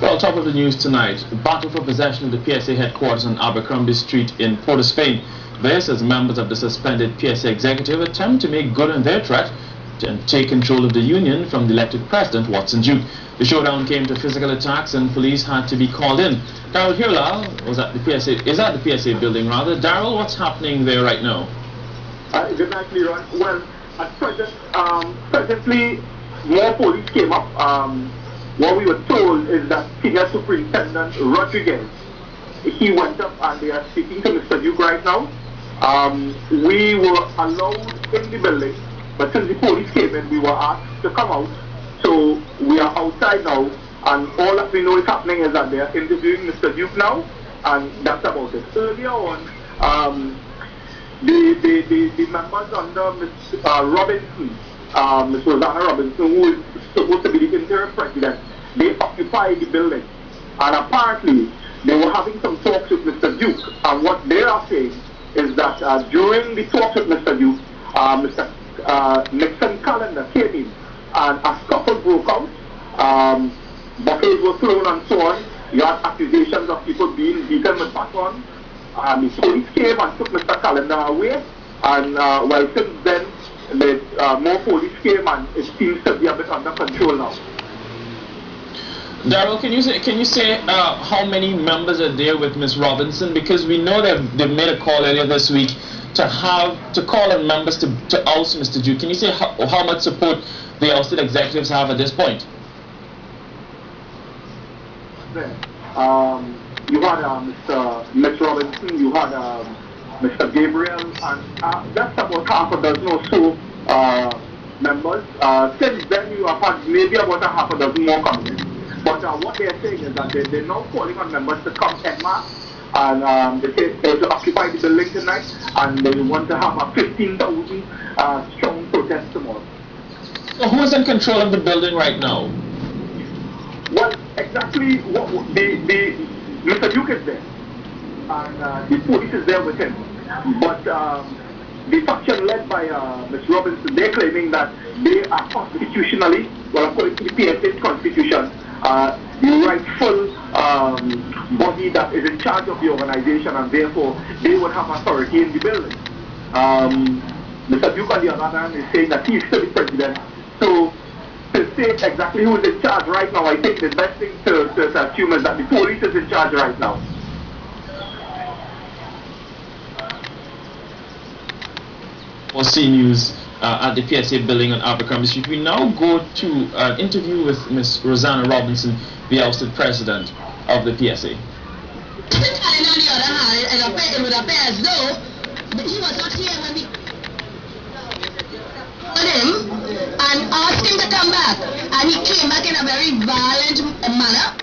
Well, top of the news tonight, the battle for possession of the PSA headquarters on Abercrombie Street in Port of Spain. This as members of the suspended PSA executive attempt to make good on their threat and take control of the union from the elected president, Watson Duke. The showdown came to physical attacks and police had to be called in. Daryl Hirla is at the PSA building rather. Daryl, what's happening there right now? Good night, Leroy. Well, at present, presently, more police came up. What we were told is that Senior Superintendent Rodriguez, he went up and they are speaking to Mr. Duke right now. We were allowed in the building, but since the police came in, we were asked to come out. So we are outside now, and all that we know is happening is that they are interviewing Mr. Duke now, and that's about it. Earlier on, the members under Ms. Robinson, Ms. Rosanna Robinson, who is supposed to be the interim president, they occupied the building, and apparently they were having some talks with Mr. Duke, and what they are saying is that during the talks with Mr. Duke, Mr. Nixon calendar came in, and a scuffle broke out. Bottles were thrown and so on. You had accusations of people being beaten with batons. The police came and took Mr. Calendar away, and well, since then, more police came, and it seems to be a bit under control now. Daryl, can you say how many members are there with Ms. Robinson? Because we know they've made a call earlier this week to call on members to oust Mr. Duke. Can you say how much support the ousted executives have at this point? You had Ms. Robinson, you had Mr. Gabriel, and that's about half a dozen or so members. Since then, you have had maybe about a half a dozen more coming in. But what they're saying is that they're now calling on members to come en masse, and they say they're to occupy the building tonight, and they want to have a 15,000 strong protest tomorrow. So who is in control of the building right now? Well, exactly, Mr. Duke is there, and the police is there with him. But the faction led by Ms. Robinson, they're claiming that they are constitutionally, well, according to the PSA's constitution, the rightful body that is in charge of the organization, and therefore they would have authority in the building. Mr. Duke, on the other hand, is saying that he is still the president. So to say exactly who is in charge right now, I think the best thing to assume is that the police is in charge right now. OC News at the PSA building on Abercrombie Street. We now go to an interview with Ms. Rosanna Robinson, the ousted president of the PSA. On the other hand, it would appear as though he was not here when we called him and asked him to come back, and he came back in a very violent manner.